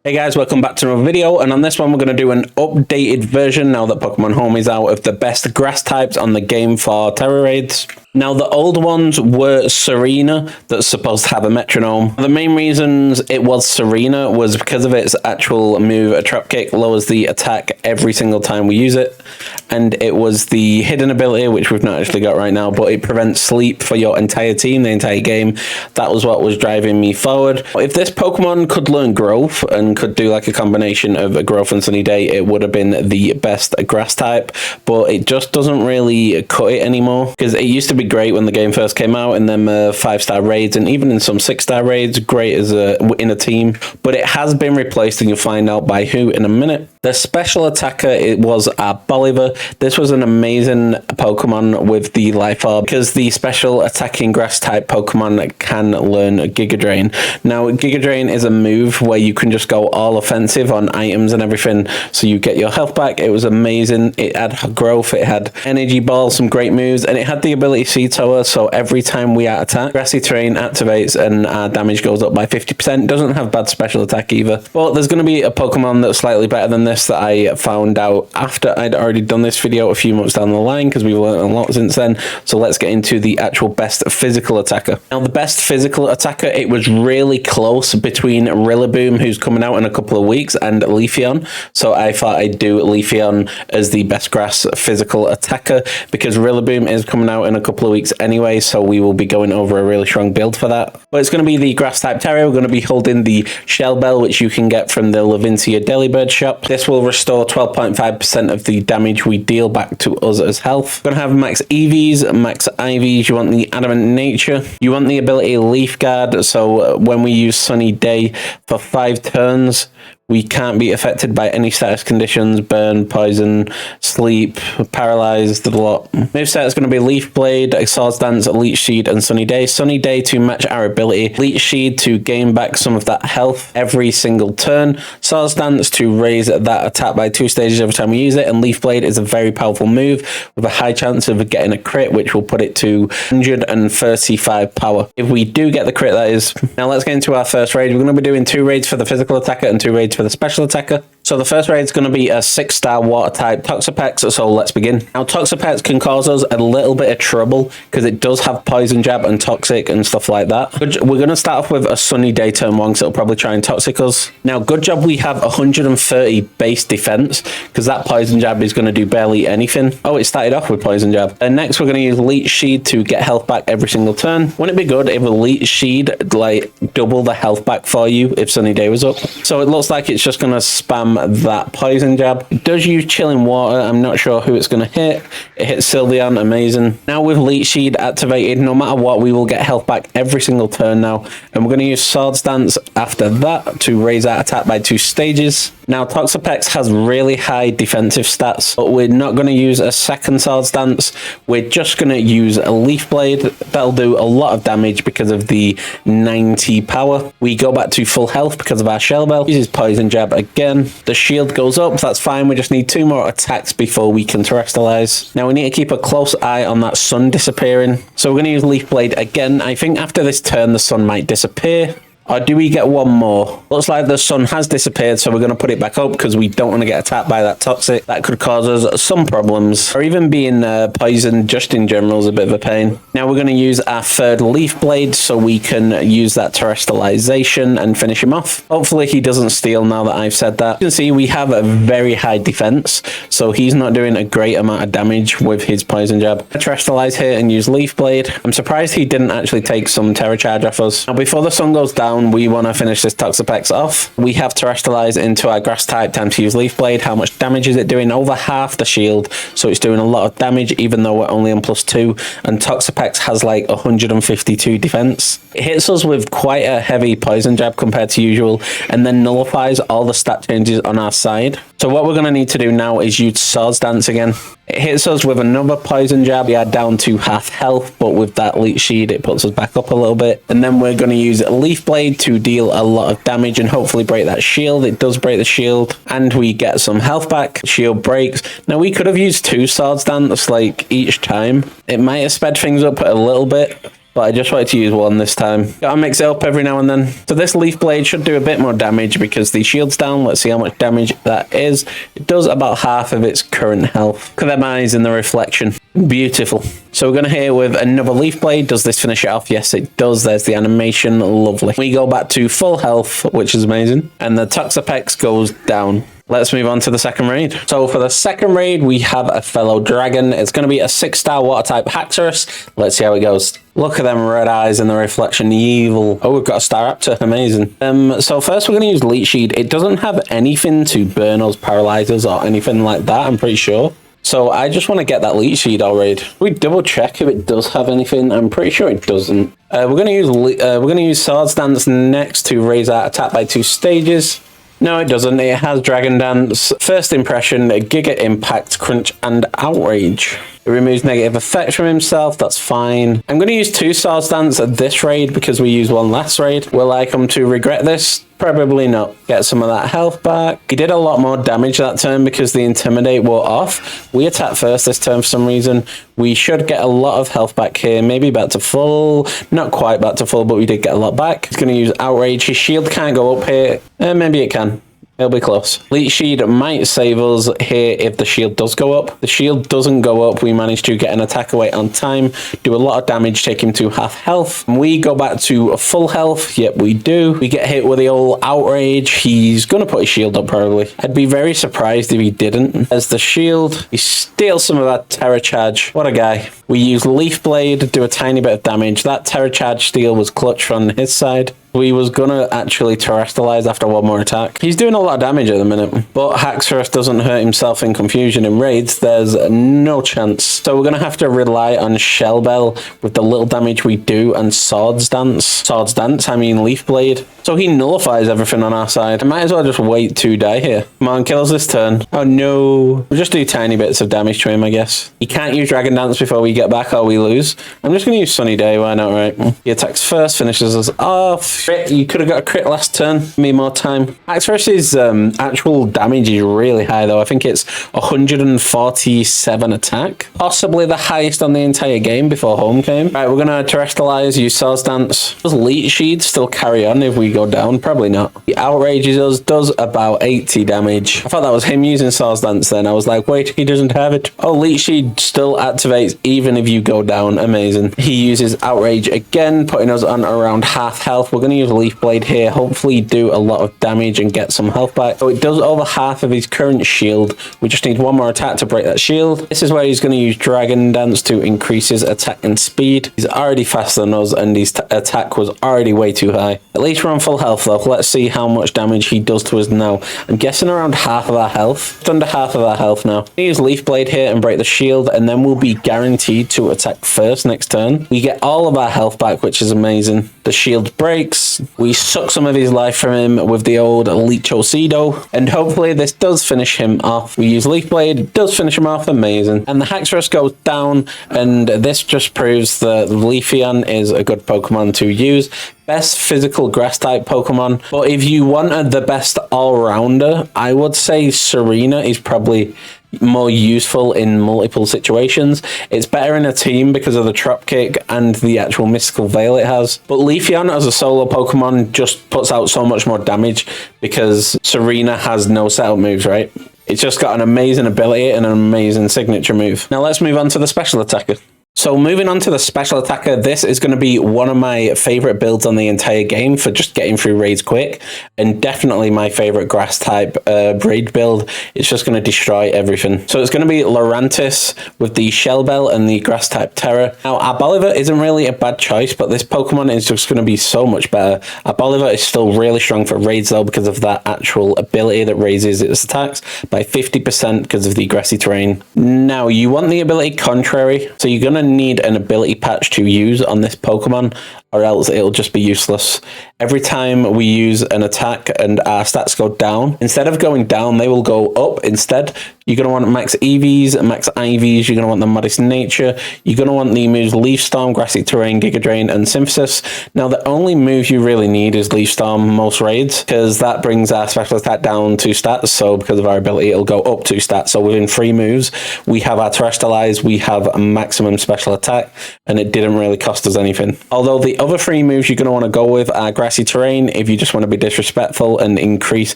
Hey guys, welcome back to another video, and on this one we're going to do an updated version now that Pokemon Home is out of the best grass types on the game for Tera raids. Now the old ones were Serena, that's supposed to have a metronome. The main reasons it was Serena was because of its actual move, a trap kick lowers the attack every single time we use it, and it was the hidden ability, which we've not actually got right now, but it prevents sleep for your entire team, the entire game. That was what was driving me forward. If this Pokemon could learn growth and could do like a combination of a growth and sunny day, it would have been the best grass type, but it just doesn't really cut it anymore, because it used to be great when the game first came out in them 5-star raids, and even in some 6-star raids, great as in a team, but it has been replaced, and you'll find out by who in a minute. The special attacker, it was a Bolivar. This was an amazing Pokemon with the Life Orb, because the special attacking grass type Pokemon can learn Giga Drain. Now Giga Drain is a move where you can just go all offensive on items and everything, so you get your health back. It was amazing. It had growth, it had energy ball, some great moves, and it had the ability Sea Tower, so every time we attack, grassy terrain activates and our damage goes up by 50%. Doesn't have bad special attack either, but there's going to be a Pokemon that's slightly better than this that I found out after I'd already done this video a few months down the line, because we've learned a lot since then. So let's get into the actual best physical attacker. Now the best physical attacker, it was really close between Rillaboom, who's coming out in a couple of weeks, and Leafeon. So I thought I'd do Leafeon as the best grass physical attacker, because Rillaboom is coming out in a couple of weeks anyway, so we will be going over a really strong build for that. But it's going to be the grass type Tera. We're going to be holding the Shell Bell, which you can get from the Levincia Delibird shop. This will restore 12.5% of the damage we deal back to us as health. We're going to have max EVs, max IVs. You want the Adamant Nature. You want the ability Leaf Guard, so when we use Sunny Day for 5 turns, we can't be affected by any status conditions, burn, poison, sleep, paralyzed, the lot. Moveset is going to be Leaf Blade, Swords Dance, Leech Seed, and Sunny Day. Sunny Day to match our ability. Leech Seed to gain back some of that health every single turn. Swords Dance to raise that attack by 2 stages every time we use it. And Leaf Blade is a very powerful move with a high chance of getting a crit, which will put it to 135 power. If we do get the crit, that is. Now let's get into our first raid. We're going to be doing 2 raids for the physical attacker and 2 raids for the special attacker. So the first raid is going to be a 6-star water type Toxapex, so let's begin. Now Toxapex can cause us a little bit of trouble because it does have Poison Jab and Toxic and stuff like that. We're going to start off with a Sunny Day turn 1, so it'll probably try and Toxic us. Now good job we have 130 base defense, because that Poison Jab is going to do barely anything. Oh, it started off with Poison Jab. And next we're going to use Leech Seed to get health back every single turn. Wouldn't it be good if a Leech Seed like double the health back for you if Sunny Day was up? So it looks like it's just going to spam that Poison Jab. It does use Chilling Water. I'm not sure who it's going to hit. It hits Sylveon. Amazing. Now with Leech Seed activated, no matter what, we will get health back every single turn now. And we're going to use Swords Dance after that to raise our attack by 2 stages. Now Toxapex has really high defensive stats, but we're not going to use a second Swords Dance. We're just going to use a Leaf Blade. That'll do a lot of damage because of the 90 power. We go back to full health because of our Shell Bell. Uses Poison Jab again. The shield goes up. That's fine. We just need 2 more attacks before we can Terrestrialize. Now we need to keep a close eye on that sun disappearing. So we're going to use Leaf Blade again. I think after this turn the sun might disappear. Or do we get one more? Looks like the sun has disappeared, so we're going to put it back up because we don't want to get attacked by that Toxic. That could cause us some problems. Or even being poisoned just in general is a bit of a pain. Now we're going to use our 3rd Leaf Blade so we can use that Terrestrialization and finish him off. Hopefully he doesn't steal now that I've said that. You can see we have a very high defense, so he's not doing a great amount of damage with his Poison Jab. Terrestrialize here and use Leaf Blade. I'm surprised he didn't actually take some Terra Charge off us. Now before the sun goes down, we want to finish this Toxapex off. We have Terrestrialize into our grass type. Time to use Leaf Blade. How much damage is it doing? Over half the shield, so it's doing a lot of damage even though we're only on +2, and Toxapex has like 152 defense. It hits us with quite a heavy Poison Jab compared to usual, and then nullifies all the stat changes on our side. So what we're going to need to do now is use Swords Dance again. It hits us with another Poison Jab. We are down to half health, but with that Leech Seed, it puts us back up a little bit. And then we're going to use Leaf Blade to deal a lot of damage and hopefully break that shield. It does break the shield, and we get some health back. Shield breaks. Now, we could have used 2 Swords Dance, like, each time. It might have sped things up a little bit, but I just wanted to use one this time. Gotta mix it up every now and then. So this Leaf Blade should do a bit more damage because the shield's down. Let's see how much damage that is. It does about half of its current health. Look at them eyes in the reflection. Beautiful. So we're going to hit it with another Leaf Blade. Does this finish it off? Yes, it does. There's the animation. Lovely. We go back to full health, which is amazing. And the Toxapex goes down. Let's move on to the second raid. So for the second raid, we have a fellow dragon. It's going to be a 6-star water type Haxorus. Let's see how it goes. Look at them red eyes in the reflection. Evil. Oh, we've got a Staraptor. Amazing. So first we're going to use Leech Seed. It doesn't have anything to burn us, paralyze us, or anything like that, I'm pretty sure. So I just want to get that Leech Seed already. We double check if it does have anything. I'm pretty sure it doesn't. We're going to use Swords Dance next to raise our attack by 2 stages. No, it doesn't. It has Dragon Dance, First Impression, Giga Impact, Crunch, and Outrage. It removes negative effects from himself. That's fine. I'm going to use 2 Swords Dance at this raid because we used one last raid. Will I come to regret this? Probably not. Get some of that health back. He did a lot more damage that turn because the Intimidate wore off. We attacked first this turn for some reason. We should get a lot of health back here. Maybe back to full. Not quite back to full, but we did get a lot back. He's going to use Outrage. His shield can't go up here. Maybe it can. It'll be close. Leech Seed might save us here if the shield does go up. The shield doesn't go up. We manage to get an attack away on time, do a lot of damage, take him to half health. We go back to full health. Yep, we do. We get hit with the old Outrage. He's going to put his shield up probably. I'd be very surprised if he didn't. As the shield, he steals some of that Tera charge. What a guy. We use Leaf Blade, do a tiny bit of damage. That Tera charge steal was clutch from his side. We was gonna actually terrestrialize after one more attack. He's doing a lot of damage at the minute, but Haxorus doesn't hurt himself in confusion in raids. There's no chance. So we're gonna have to rely on Shell Bell with the little damage we do and Swords Dance, I mean Leaf Blade. So he nullifies everything on our side. I might as well just wait to die here. Come on, kill us this turn. Oh no. We'll just do tiny bits of damage to him, I guess. He can't use Dragon Dance before we get back or we lose. I'm just gonna use Sunny Day, why not, right? He attacks first, finishes us off. Crit. You could have got a crit last turn. Me more time. Haxorus's actual damage is really high though. I think it's 147 attack. Possibly the highest on the entire game before home came. Right, we're gonna terrestrialize, use Swords Dance. Does Leech Seed still carry on if we go down? Probably not. He outrages us, does about 80 damage. I thought that was him using Swords Dance then. I was like, wait, he doesn't have it. Oh, Leech Seed still activates even if you go down. Amazing. He uses Outrage again, putting us on around half health. We're gonna use Leaf Blade here, hopefully do a lot of damage and get some health back. So it does over half of his current shield. We just need one more attack to break that shield. This is where he's going to use Dragon Dance to increase his attack and speed. He's already faster than us and his attack was already way too high. At least we're on full health though. Let's see how much damage he does to us now. I'm guessing around half of our health. Just under half of our health now. We use Leaf Blade here and break the shield and then we'll be guaranteed to attack first next turn. We get all of our health back, which is amazing. The shield breaks. We suck some of his life from him with the old Leechocido, and hopefully this does finish him off. We use Leaf Blade, it does finish him off, amazing. And the Haxorus goes down, and this just proves that Leafeon is a good Pokemon to use. Best physical grass type Pokemon, but if you wanted the best all-rounder, I would say Serena is probably more useful in multiple situations. It's better in a team because of the Trop Kick and the actual Mystical Veil it has. But Leafeon as a solo Pokemon just puts out so much more damage because Serena has no setup moves, right? It's just got an amazing ability and an amazing signature move. Now let's move on to the special attacker. So moving on to the special attacker, this is going to be one of my favorite builds on the entire game for just getting through raids quick, and definitely my favorite grass type raid build. It's just going to destroy everything. So it's going to be Lurantis with the Shell Bell and the grass type Tera. Now Arboliva isn't really a bad choice, but this Pokemon is just going to be so much better. Arboliva is still really strong for raids though because of that actual ability that raises its attacks by 50% because of the grassy terrain. Now you want the ability Contrary, so you're going to need an ability patch to use on this Pokemon. or else it'll just be useless. Every time we use an attack and our stats go down, instead of going down, they will go up instead. You're going to want max EVs, max IVs, you're going to want the Modest Nature, you're going to want the moves Leaf Storm, Grassy Terrain, Giga Drain, and Synthesis. Now, the only move you really need is Leaf Storm most raids, because that brings our special attack down 2 stats, so because of our ability, it'll go up 2 stats. So within 3 moves, we have our Terrestrialize, we have a maximum special attack, and it didn't really cost us anything. Although the other 3 moves you're going to want to go with are Grassy Terrain, if you just want to be disrespectful and increase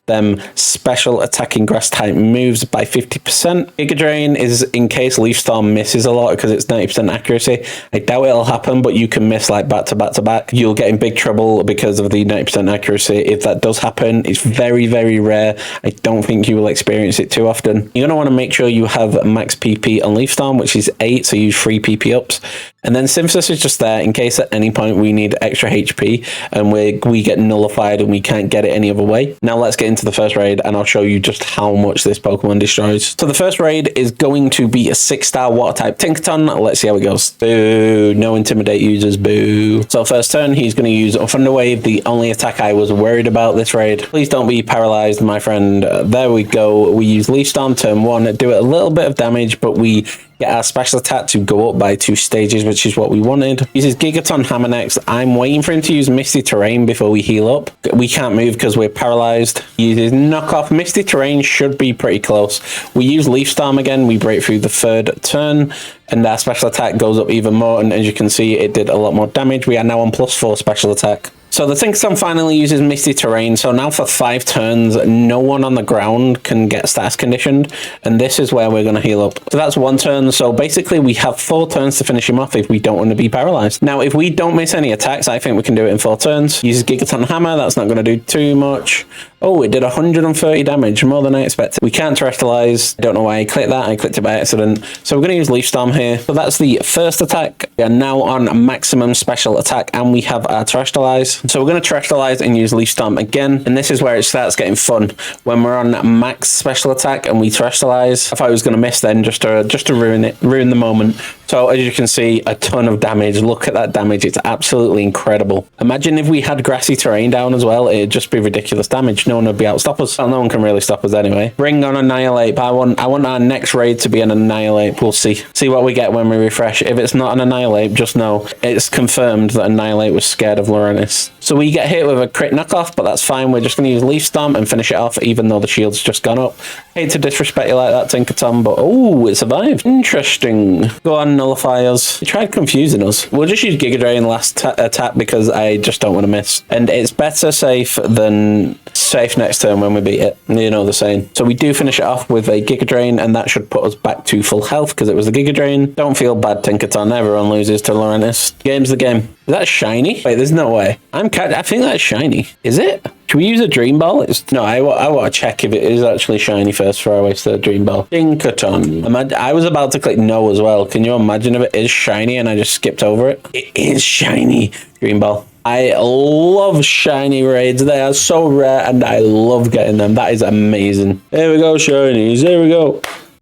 them special attacking grass type moves by 50%. Giga Drain is in case Leaf Storm misses a lot because it's 90% accuracy. I doubt it'll happen, but you can miss like back to back to back. You'll get in big trouble because of the 90% accuracy. If that does happen, it's very, very rare. I don't think you will experience it too often. You're going to want to make sure you have max PP on Leaf Storm, which is 8, so use 3 PP ups. And then Synthesis is just there in case at any point we need extra HP and we get nullified and we can't get it any other way. Now let's get into the first raid and I'll show you just how much this Pokemon destroys. So the first raid is going to be a 6-star water type Tinkaton. Let's see how it goes. Boo, no intimidate users, boo. So first turn, he's going to use Thunder Wave, the only attack I was worried about this raid. Please don't be paralyzed, my friend. There we go. We use Leaf Storm turn 1, do it a little bit of damage, but we get our special attack to go up by 2 stages, which is what we wanted. Uses Gigaton Hammer next. I'm waiting for him to use Misty Terrain before we heal up. We can't move because we're paralyzed. Uses Knockoff. Misty Terrain should be pretty close. We use Leaf Storm again. We break through the 3rd turn and our special attack goes up even more, and as you can see, it did a lot more damage. We are now on +4 special attack. So the Tinkaton finally uses Misty Terrain, so now for 5 turns, no one on the ground can get stats conditioned, and this is where we're going to heal up. So that's 1 turn, so basically we have 4 turns to finish him off if we don't want to be paralyzed. Now, if we don't miss any attacks, I think we can do it in 4 turns. Uses Gigaton Hammer, that's not going to do too much. Oh, it did 130 damage, more than I expected. We can't Terrestrialize. I don't know why I clicked that. I clicked it by accident. So we're going to use Leaf Storm here. So that's the first attack. We are now on maximum special attack, and we have our Terrestrialize. So we're going to Terrestrialize and use Leaf Storm again. And this is where it starts getting fun. When we're on max special attack and we Terrestrialize, I thought I was going to miss then just to ruin it, ruin the moment. So as you can see, a ton of damage. Look at that damage. It's absolutely incredible. Imagine if we had Grassy Terrain down as well. It'd just be ridiculous damage. No one would be able to stop us. Well, no one can really stop us anyway. Bring on Annihilate. I want our next raid to be an Annihilate. We'll see. See what we get when we refresh. If it's not an Annihilate, just know it's confirmed that Annihilate was scared of Loranis. So we get hit with a crit knockoff, but that's fine. We're just going to use Leaf Storm and finish it off, even though the shield's just gone up. Hate to disrespect you like that, Tinkaton, but oh, it survived. Interesting. Go on, nullify us. You tried confusing us. We'll just use Giga Drain last attack because I just don't want to miss. And it's better safe than safe next turn when we beat it. You know the saying. So we do finish it off with a Giga Drain, and that should put us back to full health because it was the Giga Drain. Don't feel bad, Tinkaton. Everyone loses to Loranis. Game's the game. Is that shiny? Wait, there's no way. I think that's shiny. Is it? Should we use a Dream Ball? No, I want to check if it is actually shiny first before I waste the Dream Ball. Tinkaton. I was about to click no as well. Can you imagine if it is shiny and I just skipped over it? It is shiny. Dream Ball. I love shiny raids. They are so rare and I love getting them. That is amazing. There we go, shinies. There we go.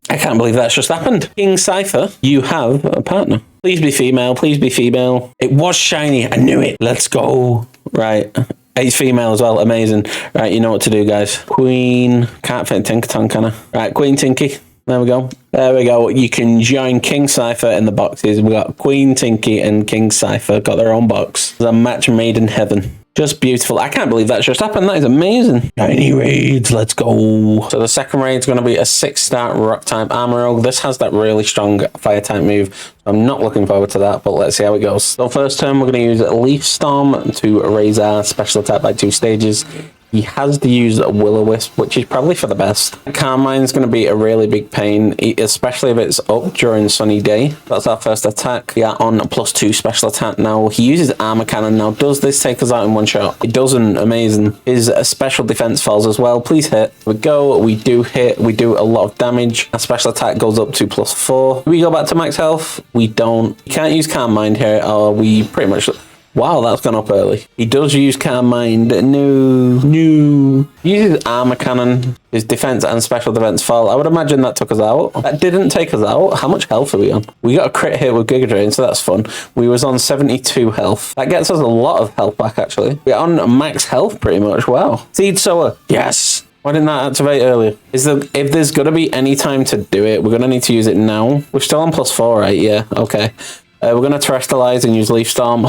I can't believe that's just happened. King Cypher, you have a partner. Please be female. Please be female. It was shiny. I knew it. Let's go. Right. It's female as well. Amazing. Right, you know what to do, guys. Queen. Can't fit Tinkaton, can I? Right, Queen Tinky. There we go. There we go. You can join King Cypher in the boxes. We got Queen Tinky and King Cypher got their own box. It's a match made in heaven. Just beautiful. I can't believe that just happened. That is amazing. Shiny raids. Let's go. So the second raid is going to be a 6-star rock type Armorog. This has that really strong fire type move. So I'm not looking forward to that, but let's see how it goes. So first turn, we're going to use Leaf Storm to raise our special attack by 2 stages. He has to use Will-O-Wisp, which is probably for the best. Carmine's going to be a really big pain, especially if it's up during sunny day. That's our first attack. We are on +2 special attack now. He uses Armor Cannon. Now, does this take us out in one shot? It doesn't. Amazing. His special defense falls as well. Please hit. We go. We do hit. We do a lot of damage. Our special attack goes up to +4. Do we go back to max health? We don't. We can't use Calm Mind here, or we pretty much... Wow, that's gone up early. He does use Carmine. No. Uses armor cannon. His defense and special defense fall. I would imagine that took us out. That didn't take us out. How much health are we on? We got a crit hit with Giga Drain, so that's fun. We was on 72 health. That gets us a lot of health back, actually. We're on max health, pretty much. Wow. Seed Sower. Yes. Why didn't that activate earlier? If there's going to be any time to do it, we're going to need to use it now. We're still on +4, right? Yeah, okay. We're going to Terrestrialize and use Leaf Storm.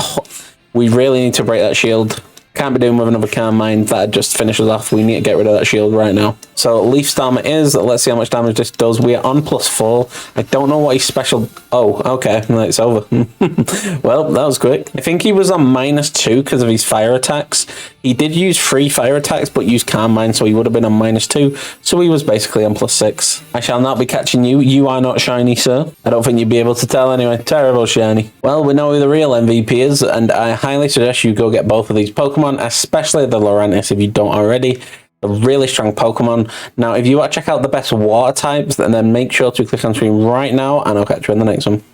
We really need to break that shield. Can't be doing with another Carmine. That just finishes off. We need to get rid of that shield right now. So Leaf Storm it is. Let's see how much damage this does. We are on +4. I don't know what his special... Oh, okay. It's over. Well, that was quick. I think he was on -2 because of his fire attacks. He did use 3 fire attacks, but used Carmine, so he would have been on -2. So he was basically on +6. I shall not be catching you. You are not shiny, sir. I don't think you'd be able to tell anyway. Terrible shiny. Well, we know who the real MVP is, and I highly suggest you go get both of these Pokemon, especially the Lurantis if you don't already. A really strong Pokemon. Now, if you want to check out the best water types, then make sure to click on screen right now, and I'll catch you in the next one.